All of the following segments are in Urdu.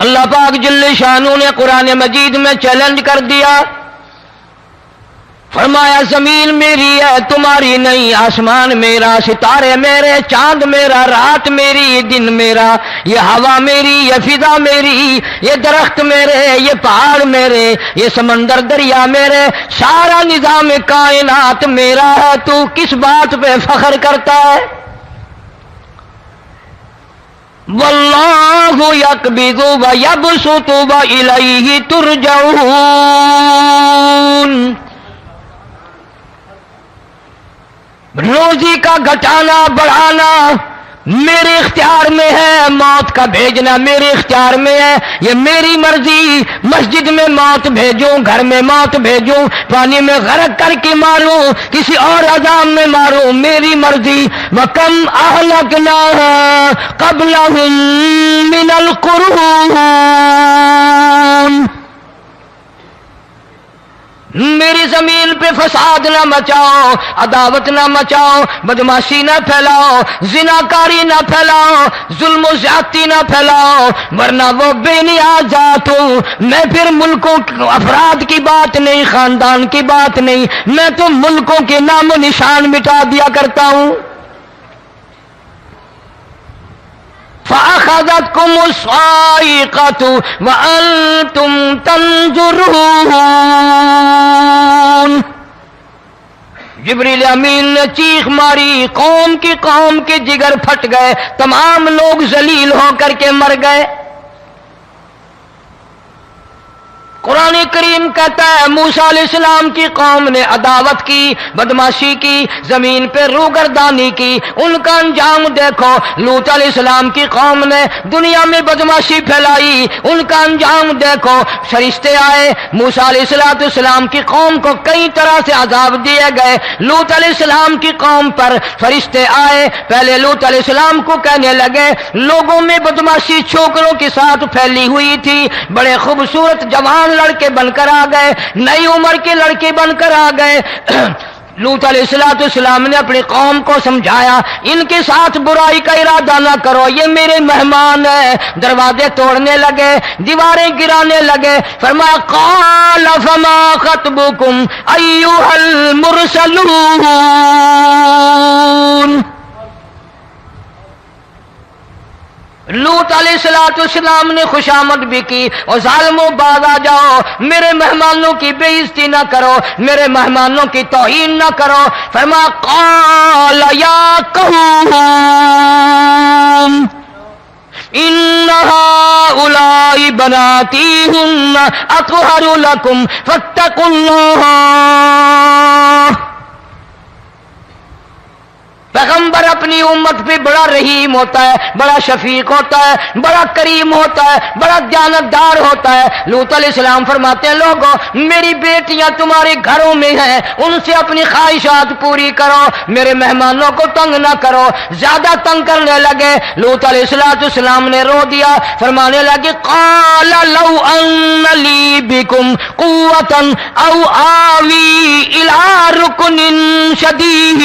اللہ پاک جل شانہ نے قرآن مجید میں چیلنج کر دیا، فرمایا زمین میری ہے تمہاری نہیں، آسمان میرا، ستارے میرے، چاند میرا، رات میری، دن میرا، یہ ہوا میری، یہ فضا میری، یہ درخت میرے، یہ پہاڑ میرے، یہ سمندر دریا میرے، سارا نظام کائنات میرا ہے، تو کس بات پہ فخر کرتا ہے؟ واللہ یقبض ویبسط والیہ ترجعون، روزی کا گھٹانا بڑھانا میرے اختیار میں ہے، موت کا بھیجنا میرے اختیار میں ہے، یہ میری مرضی، مسجد میں موت بھیجوں، گھر میں موت بھیجوں، پانی میں غرق کر کے ماروں، کسی اور عذاب میں ماروں، میری مرضی۔ وَكَمْ أَهْلَكْنَا قَبْلَهُمْ مِنَ الْقُرُونِ، میری زمین پہ فساد نہ مچاؤ، عداوت نہ مچاؤ، بدماشی نہ پھیلاؤ، زناکاری نہ پھیلاؤ، ظلم و زیادتی نہ پھیلاؤ، ورنہ وہ بے نیاز ذات ہوں۔ میں پھر ملکوں افراد کی بات نہیں، خاندان کی بات نہیں، میں تو ملکوں کے نام و نشان مٹا دیا کرتا ہوں۔ فَأَخَذَتْكُمُ الصَّاعِقَةُ وَأَنْتُمْ تَنْظُرُونَ، جبریل امین نے چیخ ماری، قوم کے جگر پھٹ گئے، تمام لوگ ذلیل ہو کر کے مر گئے۔ قرآن کریم کہتا ہے موسیٰ علیہ السلام کی قوم نے عداوت کی، بدماشی کی، زمین پہ روگردانی کی، ان کا انجام دیکھو۔ لوط علیہ السلام کی قوم نے دنیا میں بدماشی پھیلائی، ان کا انجام دیکھو۔ فرشتے آئے، موسیٰ علیہ السلام کی قوم کو کئی طرح سے عذاب دیے گئے۔ لوط علیہ السلام کی قوم پر فرشتے آئے، پہلے لوط علیہ السلام کو کہنے لگے، لوگوں میں بدماشی چھوکروں کے ساتھ پھیلی ہوئی تھی، بڑے خوبصورت جوان لڑکے بن کر آ گئے، نئی عمر کے لڑکے بن کر آ گئے۔ لوط علیہ السلام نے اپنی قوم کو سمجھایا، ان کے ساتھ برائی کا ارادہ نہ کرو، یہ میرے مہمان ہیں۔ دروازے توڑنے لگے، دیواریں گرانے لگے، فرمایا قال فما خطبکم ایھا المرسلون، لوط علیہ السلام نے خوشامد بھی کی، اور ظالموں باز آ جاؤ، میرے مہمانوں کی بے عزتی نہ کرو، میرے مہمانوں کی توہین نہ کرو۔ فرمایا قال یا قوم ان هؤلاء بناتی هن اطہر لکم فاتقوا اللہ۔ پیغمبر اپنی امت پہ بڑا رحیم ہوتا ہے، بڑا شفیق ہوتا ہے، بڑا کریم ہوتا ہے، بڑا دیانتدار ہوتا ہے۔ لوط علیہ السلام فرماتے ہیں لوگوں میری بیٹیاں تمہارے گھروں میں ہیں، ان سے اپنی خواہشات پوری کرو، میرے مہمانوں کو تنگ نہ کرو۔ زیادہ تنگ کرنے لگے، لوط علیہ السلام نے رو دیا، فرمانے لگے قال لو ان لی بکم قوة او آوی الی رکن شدید،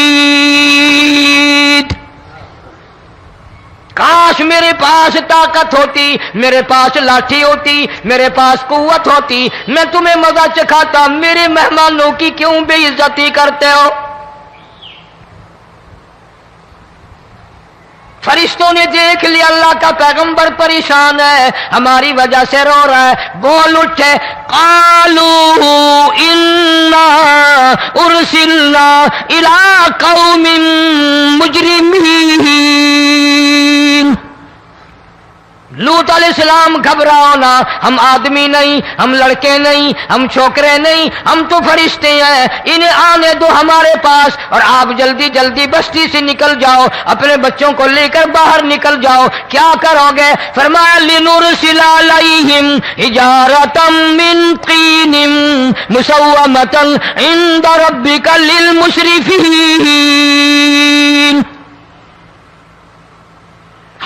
کاش میرے پاس طاقت ہوتی، میرے پاس لاٹھی ہوتی، میرے پاس قوت ہوتی، میں تمہیں مزہ چکھاتا، میرے مہمانوں کی کیوں بے عزتی کرتے ہو؟ فرشتوں نے دیکھ لیا اللہ کا پیغمبر پریشان ہے، ہماری وجہ سے رو رہا ہے، بول اٹھے قالوا انا ارسلنا الی قوم مجرمین۔ لوط علیہ السلام گھبراؤ نہ، ہم آدمی نہیں، ہم لڑکے نہیں، ہم چھوکرے نہیں، ہم تو فرشتے ہیں، انہیں آنے دو ہمارے پاس، اور آپ جلدی جلدی بستی سے نکل جاؤ، اپنے بچوں کو لے کر باہر نکل جاؤ۔ کیا کرو گے؟ فرمایا لنرسل علیہم حجارۃ من طین مسومۃ عند ربک للمسرفین،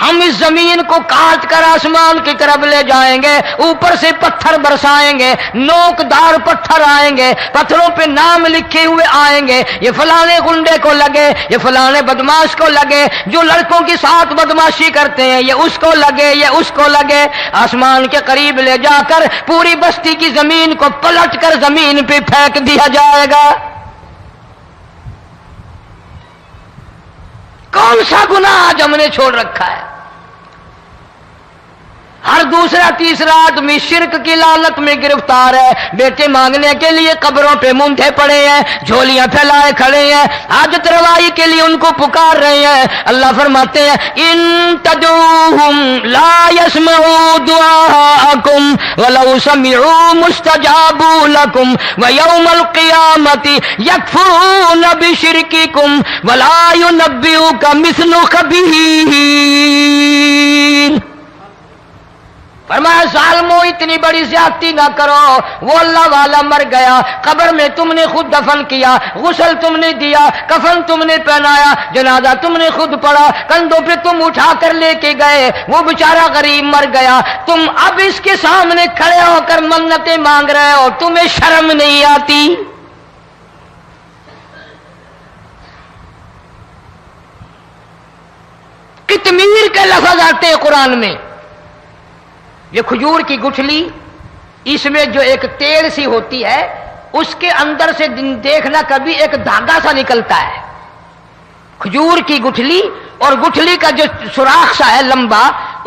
ہم اس زمین کو کاٹ کر آسمان کی طرف لے جائیں گے، اوپر سے پتھر برسائیں گے، نوکدار پتھر آئیں گے، پتھروں پہ نام لکھے ہوئے آئیں گے، یہ فلانے گنڈے کو لگے، یہ فلانے بدماش کو لگے، جو لڑکوں کے ساتھ بدماشی کرتے ہیں یہ اس کو لگے، یہ اس کو لگے۔ آسمان کے قریب لے جا کر پوری بستی کی زمین کو پلٹ کر زمین پہ پھینک دیا جائے گا۔ کون سا گناہ آج ہم نے چھوڑ رکھا ہے؟ ہر دوسرا تیسرا آدمی شرک کی لعنت میں گرفتار ہے، بیٹے مانگنے کے لیے قبروں پہ مونٹھے پڑے ہیں، جھولیاں پھیلائے کھڑے ہیں، حاجت روائی کے لیے ان کو پکار رہے ہیں۔ اللہ فرماتے ہیں ان تدعوہم لا يسمعوا دعاءکم ولو سمعوا مستجابوا لکم ویوم القیامت یکفرون بشرککم ولا ینبئک مثل خبیر۔ فرمایا ظالمو اتنی بڑی زیادتی نہ کرو، وہ اللہ والا مر گیا، قبر میں تم نے خود دفن کیا، غسل تم نے دیا، کفن تم نے پہنایا، جنازہ تم نے خود پڑھا، کندھوں پہ تم اٹھا کر لے کے گئے، وہ بیچارہ غریب مر گیا، تم اب اس کے سامنے کھڑے ہو کر منتیں مانگ رہے ہو، تمہیں شرم نہیں آتی؟ کتمیر کے لفظ آتے ہیں قرآن میں۔ یہ کھجور کی گٹھلی، اس میں جو ایک تیل سی ہوتی ہے، اس کے اندر سے دیکھنا کبھی ایک دھاگا سا نکلتا ہے۔ کھجور کی گٹھلی اور گٹھلی کا جو سوراخ سا ہے لمبا،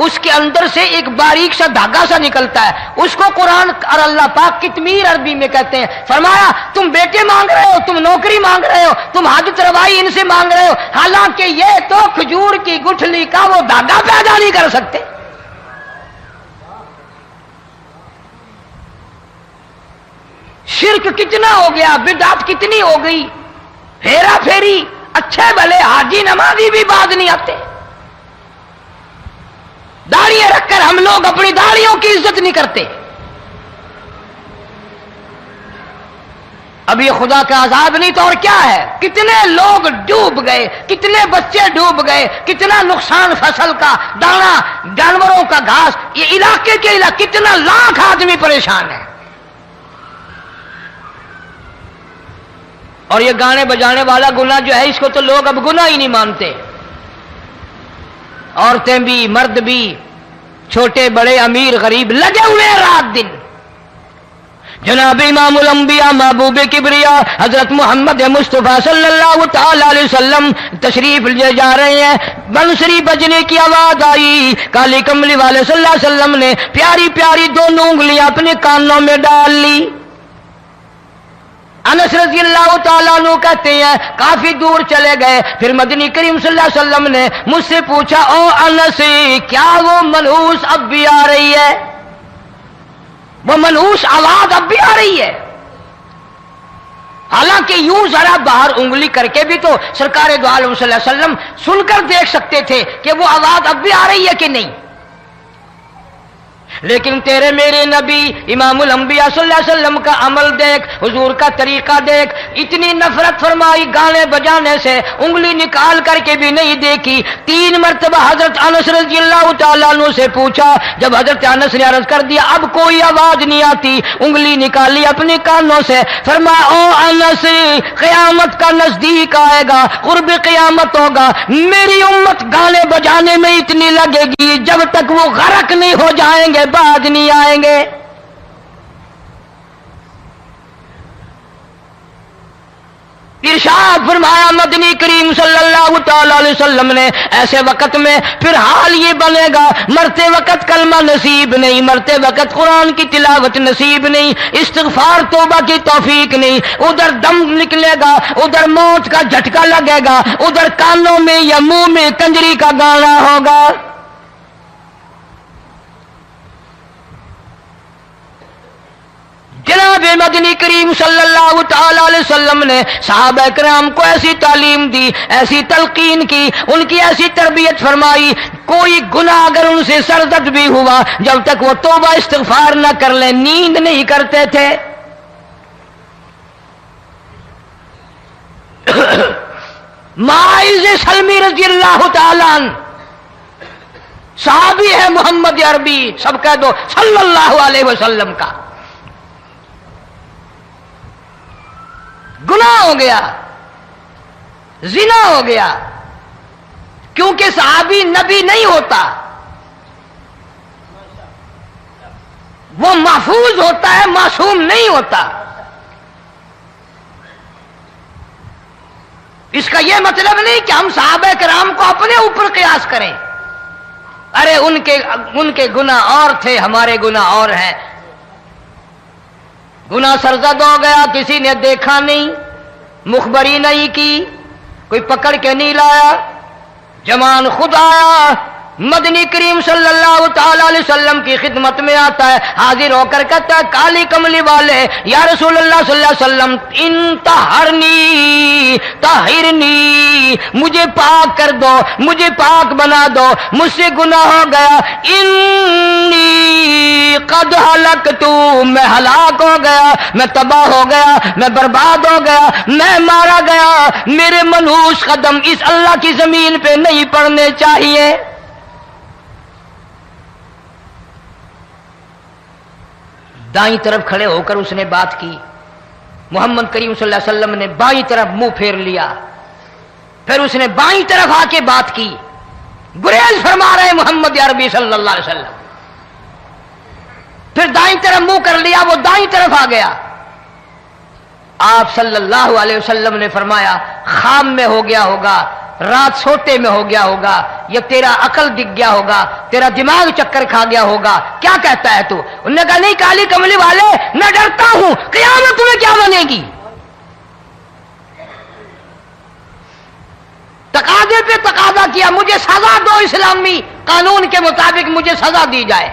اس کے اندر سے ایک باریک سا دھاگا سا نکلتا ہے، اس کو قرآن اور اللہ پاک کتمیر عربی میں کہتے ہیں۔ فرمایا تم بیٹے مانگ رہے ہو، تم نوکری مانگ رہے ہو، تم حاجت روائی ان سے مانگ رہے ہو، حالانکہ یہ تو کھجور کی گٹھلی کا وہ دھاگا پیدا نہیں کر سکتے۔ شرک کتنا ہو گیا، بدعت کتنی ہو گئی، ہیرا پھیری، اچھے بھلے حاجی نمازی بھی باز نہیں آتے۔ داڑیاں رکھ کر ہم لوگ اپنی داڑیوں کی عزت نہیں کرتے۔ اب یہ خدا کا عذاب نہیں تو اور کیا ہے؟ کتنے لوگ ڈوب گئے، کتنے بچے ڈوب گئے، کتنا نقصان فصل کا، دانا، جانوروں کا گھاس، یہ علاقے کے علاقے کتنا لاکھ آدمی پریشان ہے۔ اور یہ گانے بجانے والا گناہ جو ہے، اس کو تو لوگ اب گناہ ہی نہیں مانتے۔ عورتیں بھی، مرد بھی، چھوٹے بڑے، امیر غریب لگے ہوئے ہیں رات دن۔ جناب امام الانبیاء محبوب کبریا حضرت محمد مصطفیٰ صلی اللہ تعالی علیہ وسلم تشریف لے جا رہے ہیں، بنسری بجنے کی آواز آئی، کالی کملی والے صلی اللہ علیہ وسلم نے پیاری پیاری دونوں انگلیاں اپنے کانوں میں ڈال لی۔ انس رضی اللہ تعالیٰ عنہ کہتے ہیں کافی دور چلے گئے، پھر مدنی کریم صلی اللہ علیہ وسلم نے مجھ سے پوچھا او انس، کیا وہ منحوس اب بھی آ رہی ہے؟ وہ منحوس آواز اب بھی آ رہی ہے؟ حالانکہ یوں ذرا باہر انگلی کر کے بھی تو سرکار دو عالم صلی اللہ علیہ وسلم سن کر دیکھ سکتے تھے کہ وہ آواز اب بھی آ رہی ہے کہ نہیں۔ لیکن تیرے میرے نبی امام الانبیاء صلی اللہ علیہ وسلم کا عمل دیکھ، حضور کا طریقہ دیکھ، اتنی نفرت فرمائی گانے بجانے سے، انگلی نکال کر کے بھی نہیں دیکھی۔ 3 مرتبہ حضرت انس رضی اللہ تعالیٰ عنہ سے پوچھا، جب حضرت انس نے عرض کر دیا اب کوئی آواز نہیں آتی، انگلی نکالی اپنے کانوں سے، فرمایا او انس، قیامت کا نزدیک آئے گا، قرب قیامت ہوگا، میری امت گانے بجانے میں اتنی لگے گی جب تک وہ غرق نہیں ہو جائیں گے بعد نہیں آئیں گے۔ ارشاد فرمایا مدنی کریم صلی اللہ تعالی علیہ وسلم نے ایسے وقت میں پھر حال یہ بنے گا، مرتے وقت کلمہ نصیب نہیں، مرتے وقت قرآن کی تلاوت نصیب نہیں، استغفار توبہ کی توفیق نہیں، ادھر دم نکلے گا، ادھر موت کا جھٹکا لگے گا، ادھر کانوں میں یا منہ میں کنجری کا گانا ہوگا۔ جناب مدنی کریم صلی اللہ تعالی علیہ وسلم نے صحابہ کرام کو ایسی تعلیم دی، ایسی تلقین کی، ان کی ایسی تربیت فرمائی، کوئی گناہ اگر ان سے سرزد بھی ہوا جب تک وہ توبہ استغفار نہ کر لیں نیند نہیں کرتے تھے۔ معاذ سلمی رضی اللہ تعالیٰ عنہ صحابی ہے محمد عربی، سب کہہ دو صلی اللہ علیہ وسلم کا. گناہ ہو گیا، زنا ہو گیا، کیونکہ صحابی نبی نہیں ہوتا، وہ محفوظ ہوتا ہے، معصوم نہیں ہوتا. اس کا یہ مطلب نہیں کہ ہم صحابہ کرام کو اپنے اوپر قیاس کریں. ارے ان کے گناہ اور تھے، ہمارے گناہ اور ہیں. گناہ سرزد ہو گیا، کسی نے دیکھا نہیں، مخبری نہیں کی، کوئی پکڑ کے نہیں لایا، جمان خود آیا، مدنی کریم صلی اللہ تعالی علیہ وسلم کی خدمت میں آتا ہے، حاضر ہو کر کہتا ہے کالی کملی والے یا رسول اللہ صلی اللہ علیہ وسلم انطہرنی طہرنی، مجھے پاک کر دو، مجھے پاک بنا دو، مجھ سے گناہ ہو گیا. انی قد ہلکت، میں ہلاک ہو گیا، میں تباہ ہو گیا، میں برباد ہو گیا، میں مارا گیا. میرے منحوس قدم اس اللہ کی زمین پہ نہیں پڑنے چاہیے. دائیں طرف کھڑے ہو کر اس نے بات کی. محمد کریم صلی اللہ علیہ وسلم نے بائیں طرف منہ پھیر لیا، پھر اس نے بائیں طرف آ کے بات کی. گریز فرما رہے محمد عربی صلی اللہ علیہ وسلم. پھر دائیں طرف منہ کر لیا، وہ دائیں طرف آ گیا. آپ صلی اللہ علیہ وسلم نے فرمایا خام میں ہو گیا ہوگا، رات سوتے میں ہو گیا ہوگا، یا تیرا عقل دکھ گیا ہوگا، تیرا دماغ چکر کھا گیا ہوگا، کیا کہتا ہے تو؟ انہوں نے کہا نہیں کالی کملی والے، میں ڈرتا ہوں قیامت تمہیں کیا بنے گی. تقاضے پہ تقاضا کیا، مجھے سزا دو، اسلامی قانون کے مطابق مجھے سزا دی جائے.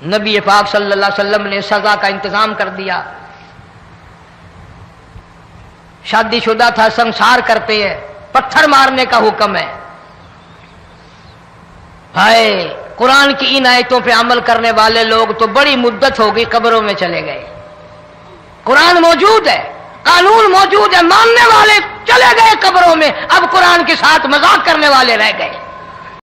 نبی پاک صلی اللہ علیہ وسلم نے سزا کا انتظام کر دیا. شادی شدہ تھا، سنسار کرتے ہیں، پتھر مارنے کا حکم ہے. ہائے قرآن کی ان آیتوں پہ عمل کرنے والے لوگ تو بڑی مدت ہو گئی قبروں میں چلے گئے. قرآن موجود ہے، قانون موجود ہے، ماننے والے چلے گئے قبروں میں، اب قرآن کے ساتھ مذاق کرنے والے رہ گئے.